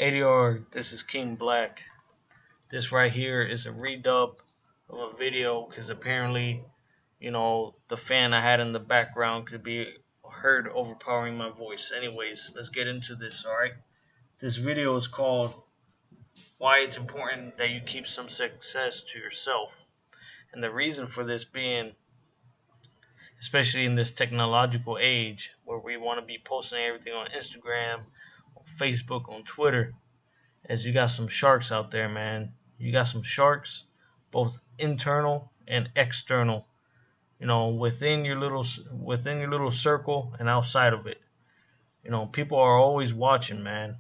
ADR, this is King Black. This right here is a redub of a video because apparently, the fan I had in the background could be heard overpowering my voice. Anyways, let's get into this, alright? This video is called Why It's Important That You Keep Some Success to Yourself. And the reason for this being, especially in this technological age where we want to be posting everything on Instagram, on Facebook, on Twitter, as you got some sharks out there, man. You got some sharks, both internal and external. Within your little circle and outside of it. People are always watching, man.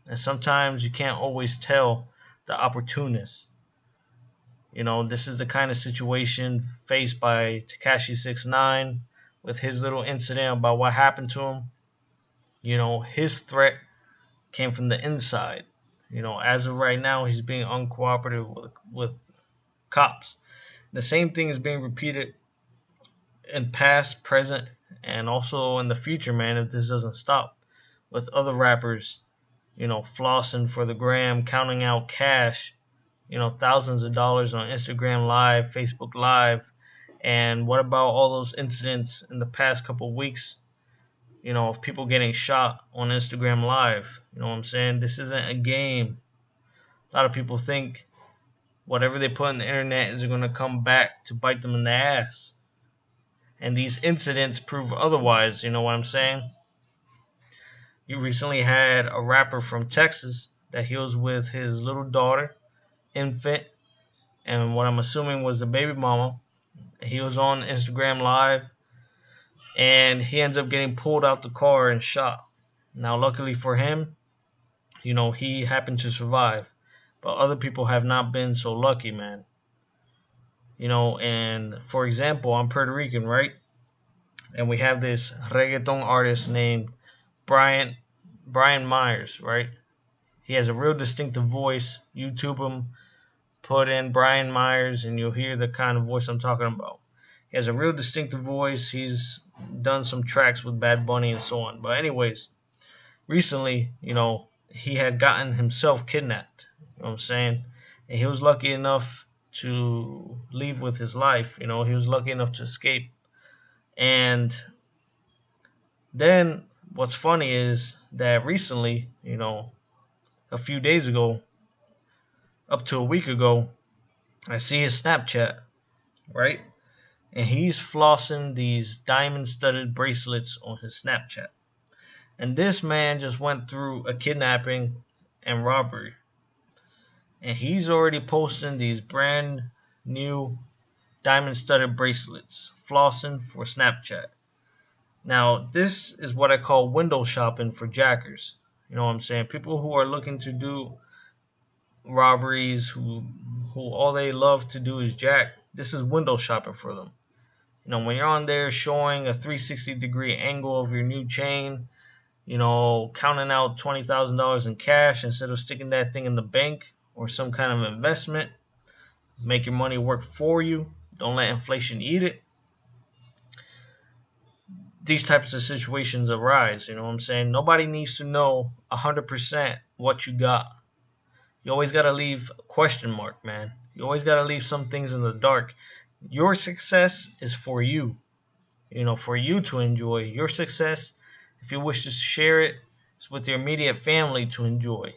And sometimes you can't always tell the opportunists. This is the kind of situation faced by Tekashi 6ix9ine with his little incident about what happened to him. His threat came from the inside. As of right now, he's being uncooperative with cops. The same thing is being repeated in past, present, and also in the future, man, if this doesn't stop, with other rappers, flossing for the gram, counting out cash, thousands of dollars on Instagram Live, Facebook Live. And what about all those incidents in the past couple of weeks, of people getting shot on Instagram Live? You know what I'm saying? This isn't a game. A lot of people think whatever they put on the internet is going to come back to bite them in the ass. And these incidents prove otherwise, you know what I'm saying? You recently had a rapper from Texas that he was with his little daughter, infant, and what I'm assuming was the baby mama. He was on Instagram Live, and he ends up getting pulled out the car and shot. Now, luckily for him, he happened to survive. But other people have not been so lucky, man. And for example, I'm Puerto Rican, right? And we have this reggaeton artist named Brian Myers, right? He has a real distinctive voice. YouTube him, put in Brian Myers, and you'll hear the kind of voice I'm talking about. He has a real distinctive voice. He's done some tracks with Bad Bunny and so on. But anyways, recently, he had gotten himself kidnapped. You know what I'm saying? And he was lucky enough to leave with his life. He was lucky enough to escape. And then what's funny is that recently, a few days ago, up to a week ago, I see his Snapchat, right? And he's flossing these diamond-studded bracelets on his Snapchat. And this man just went through a kidnapping and robbery. And he's already posting these brand new diamond-studded bracelets, flossing for Snapchat. Now, this is what I call window shopping for jackers. You know what I'm saying? People who are looking to do robberies, who all they love to do is jack. This is window shopping for them. When you're on there showing a 360-degree angle of your new chain, counting out $20,000 in cash instead of sticking that thing in the bank or some kind of investment. Make your money work for you. Don't let inflation eat it. These types of situations arise, you know what I'm saying? Nobody needs to know 100% what you got. You always got to leave a question mark, man. You always got to leave some things in the dark. Your success is for you, for you to enjoy. Your success, if you wish to share it, it's with your immediate family to enjoy.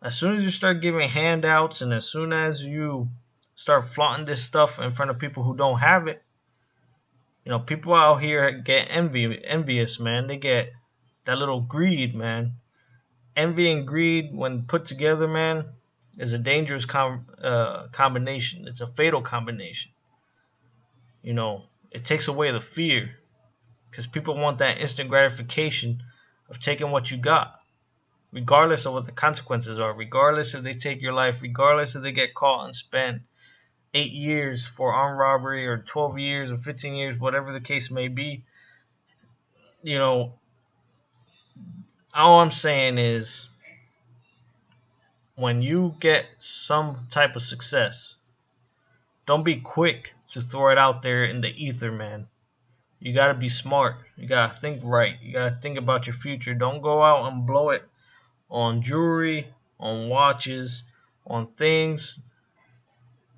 As soon as you start giving handouts and as soon as you start flaunting this stuff in front of people who don't have it, people out here get envious, man. They get that little greed, man. Envy and greed, when put together, man, is a dangerous combination. It's a fatal combination. It takes away the fear because people want that instant gratification of taking what you got, regardless of what the consequences are, regardless if they take your life, regardless if they get caught and spend 8 years for armed robbery or 12 years or 15 years, whatever the case may be. All I'm saying is when you get some type of success, don't be quick to throw it out there in the ether, man. You gotta be smart. You gotta think right. You gotta think about your future. Don't go out and blow it on jewelry, on watches, on things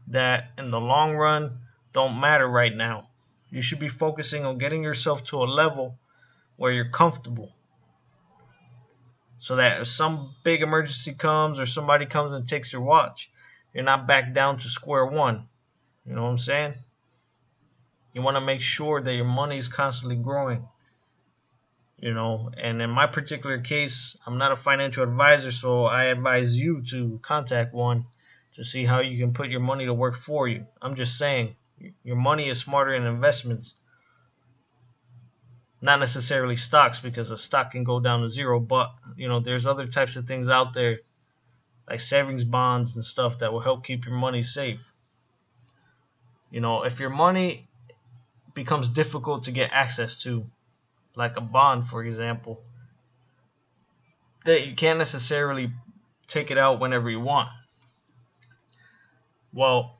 that in the long run don't matter right now. You should be focusing on getting yourself to a level where you're comfortable, so that if some big emergency comes or somebody comes and takes your watch, you're not back down to square one. You know what I'm saying? You want to make sure that your money is constantly growing. And in my particular case, I'm not a financial advisor, so I advise you to contact one to see how you can put your money to work for you. I'm just saying, your money is smarter in investments, not necessarily stocks, because a stock can go down to zero, but there's other types of things out there like savings bonds and stuff that will help keep your money safe. If your money becomes difficult to get access to, like a bond, for example, that you can't necessarily take it out whenever you want, well,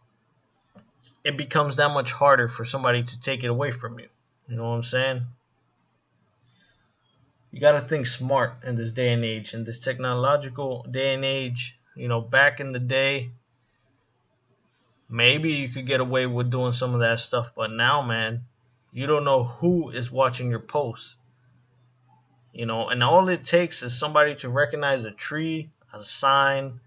it becomes that much harder for somebody to take it away from you. You know what I'm saying? You got to think smart in this day and age, in this technological day and age. Back in the day, maybe you could get away with doing some of that stuff, but now, man, you don't know who is watching your posts. And all it takes is somebody to recognize a tree, a sign.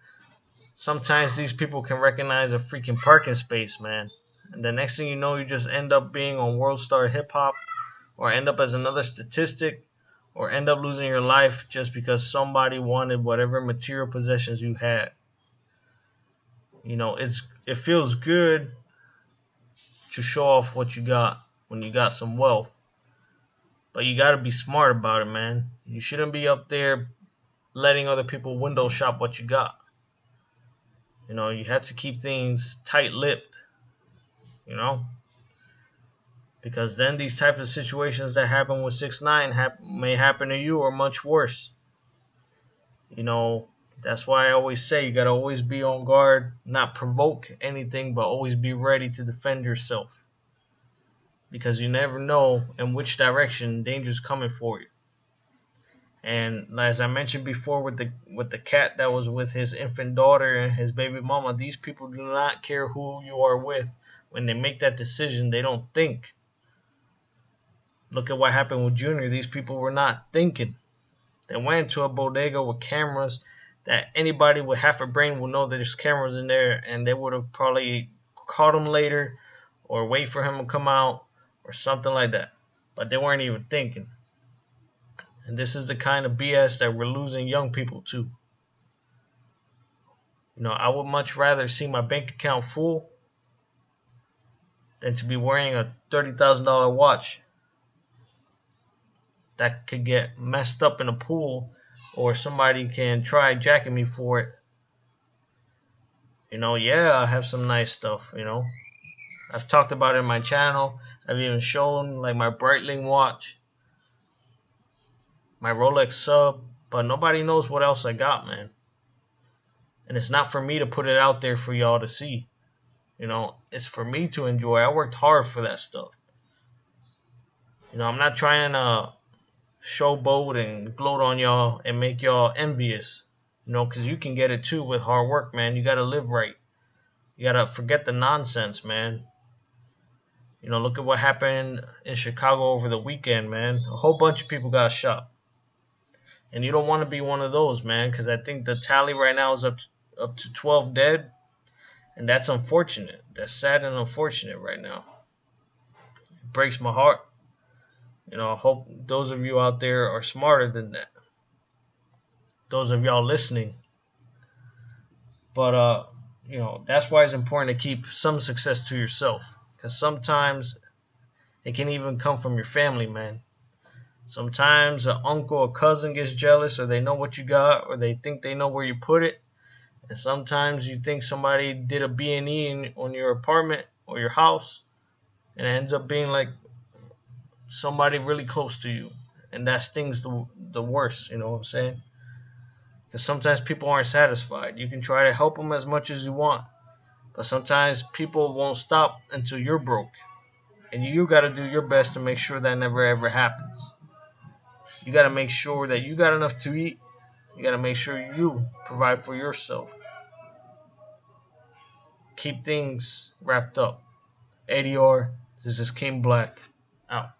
Sometimes these people can recognize a freaking parking space, man. And the next thing you know, you just end up being on World Star Hip Hop, or end up as another statistic, or end up losing your life just because somebody wanted whatever material possessions you had. It feels good to show off what you got when you got some wealth, but you got to be smart about it, man. You shouldn't be up there letting other people window shop what you got. You have to keep things tight-lipped, because then these types of situations that happen with 6ix9ine may happen to you, or much worse. That's why I always say you got to always be on guard, not provoke anything, but always be ready to defend yourself, because you never know in which direction danger's coming for you. And as I mentioned before, with the cat that was with his infant daughter and his baby mama, these people do not care who you are with. When they make that decision, they don't think. Look at what happened with Junior. These people were not thinking. They went into a bodega with cameras that anybody with half a brain will know that there's cameras in there, and they would have probably caught him later, or wait for him to come out, or something like that. But they weren't even thinking. And this is the kind of BS that we're losing young people to. I would much rather see my bank account full than to be wearing a $30,000 watch that could get messed up in a pool, or somebody can try jacking me for it. Yeah, I have some nice stuff, I've talked about it in my channel. I've even shown like my Breitling watch, my Rolex sub, but nobody knows what else I got, man. And it's not for me to put it out there for y'all to see. It's for me to enjoy. I worked hard for that stuff. I'm not trying to showboat and gloat on y'all and make y'all envious, because you can get it too with hard work, man. You got to live right. You got to forget the nonsense, man. Look at what happened in Chicago over the weekend, man. A whole bunch of people got shot. And you don't want to be one of those, man, because I think the tally right now is up to 12 dead. And that's unfortunate. That's sad and unfortunate right now. It breaks my heart. I hope those of you out there are smarter than that. Those of y'all listening. But, that's why it's important to keep some success to yourself. Because sometimes it can even come from your family, man. Sometimes an uncle or cousin gets jealous, or they know what you got, or they think they know where you put it. And sometimes you think somebody did a B&E on your apartment or your house, and it ends up being like somebody really close to you. And that stings the worst, you know what I'm saying? Because sometimes people aren't satisfied. You can try to help them as much as you want, but sometimes people won't stop until you're broke. And you got to do your best to make sure that never ever happens. You got to make sure that you got enough to eat, You gotta make sure you provide for yourself. Keep things wrapped up. ADR, this is King Black, out.